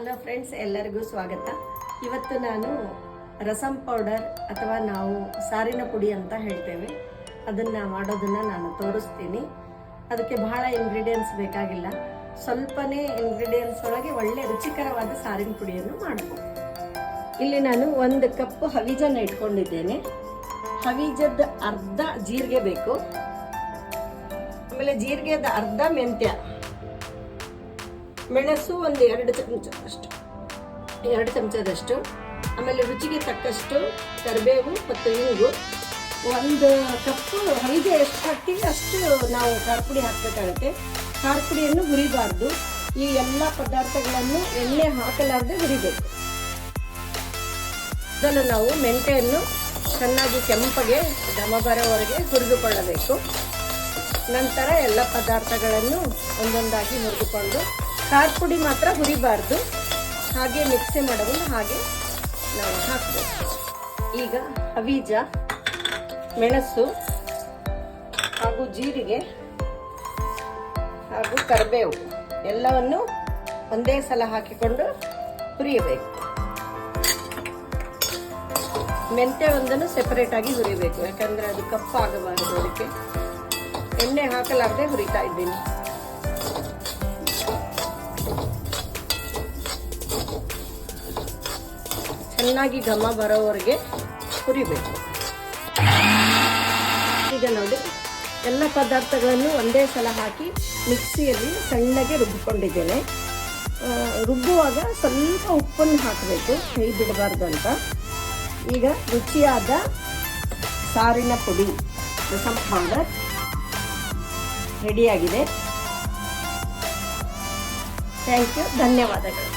Hello friends, ಎಲ್ಲರಿಗೂ ಸ್ವಾಗತ. ಇವತ್ತು ನಾನು ರಸಂ ಪೌಡರ್ ಅಥವಾ ನಾವು ಸಾರಿನ ಪುಡಿ ಅಂತ ಹೇಳ್ತೇವೆ, ಅದನ್ನು ಮಾಡೋದನ್ನು ನಾನು ತೋರಿಸ್ತೀನಿ. ಅದಕ್ಕೆ ಬಹಳ ಇಂಗ್ರೀಡಿಯೆಂಟ್ಸ್ ಬೇಕಾಗಿಲ್ಲ, ಸ್ವಲ್ಪನೇ ಇಂಗ್ರೀಡಿಯೆಂಟ್ಸ್ ಒಳಗೆ ಒಳ್ಳೆ ರುಚಿಕರವಾದ ಸಾರಿನ ಪುಡಿಯನ್ನು ಮಾಡಬಹುದು. ಇಲ್ಲಿ ನಾನು 1 ಕಪ್ ಹವಿಜನ್ನು ಇಟ್ಕೊಂಡಿದ್ದೇನೆ. ಹವಿಜದ ಅರ್ಧ ಜೀರಿಗೆ ಬೇಕು, ಆಮೇಲೆ ಜೀರಿಗೆದ ಅರ್ಧ ಮೆಂತ್ಯ, ಮೆಣಸು ಒಂದು 2 ಚಮಚದಷ್ಟು, ಆಮೇಲೆ ರುಚಿಗೆ ತಕ್ಕಷ್ಟು ಕರಿಬೇವು ಮತ್ತು ಇಂಗು. 1 ಕಪ್ಪು ಹವಿಜ ಎಷ್ಟು ಹಾಕ್ತೀವಿ ಅಷ್ಟು ನಾವು ಖಾರ ಪುಡಿ ಹಾಕಬೇಕಾಗುತ್ತೆ. ಖಾರ ಪುಡಿಯನ್ನು ಹುರಿಬಾರ್ದು. ಈ ಎಲ್ಲ ಪದಾರ್ಥಗಳನ್ನು ಎಣ್ಣೆ ಹಾಕಲಾರದೆ ಹುರಿಬೇಕು. ಮೊದಲು ನಾವು ಮೆಂತೆಯನ್ನು ಚೆನ್ನಾಗಿ ಕೆಂಪಗೆ ಘಮ ಬರೋವರೆಗೆ ಹುರಿದುಕೊಳ್ಳಬೇಕು. ನಂತರ ಎಲ್ಲ ಪದಾರ್ಥಗಳನ್ನು ಒಂದೊಂದಾಗಿ ಹುರಿದುಕೊಂಡು, ಖಾರ ಪುಡಿ ಮಾತ್ರ ಹುರಿಬಾರ್ದು, ಹಾಗೆ ಮಿಕ್ಸಿ ಮಾಡೋದನ್ನು ಹಾಗೆ ನಾವು ಹಾಕಬೇಕು. ಈಗ ಹವಿಜ, ಮೆಣಸು ಹಾಗೂ ಜೀರಿಗೆ ಹಾಗೂ ಕರಿಬೇವು ಎಲ್ಲವನ್ನು ಒಂದೇ ಸಲ ಹಾಕಿಕೊಂಡು ಹುರಿಯಬೇಕು. ಮೆಂತ್ಯ ಒಂದನ್ನು ಸೆಪರೇಟ್ ಆಗಿ ಹುರಿಬೇಕು, ಯಾಕಂದ್ರೆ ಅದು ಕಪ್ಪಾಗಬಾರದು. ಅದಕ್ಕೆ ಎಣ್ಣೆ ಹಾಕಲಾರದೆ ಹುರಿತಾ ಇದ್ದೀನಿ. ಚೆನ್ನಾಗಿ ಘಮ ಬರೋವರೆಗೆ ಹುರಿಬೇಕು. ಈಗ ನೋಡಿ, ಎಲ್ಲ ಪದಾರ್ಥಗಳನ್ನು ಒಂದೇ ಸಲ ಹಾಕಿ ಮಿಕ್ಸಿಯಲ್ಲಿ ಸಣ್ಣಗೆ ರುಬ್ಬಿಕೊಂಡಿದ್ದೇನೆ. ರುಬ್ಬುವಾಗ ಸ್ವಲ್ಪ ಉಪ್ಪನ್ನು ಹಾಕಬೇಕು, ಕೈ ಬಿಡಬಾರ್ದು ಅಂತ. ಈಗ ರುಚಿಯಾದ ಸಾರಿನ ಪುಡಿ ರಸಂ ಪೌಡರ್ ರೆಡಿಯಾಗಿದೆ. ಥ್ಯಾಂಕ್ ಯು, ಧನ್ಯವಾದಗಳು.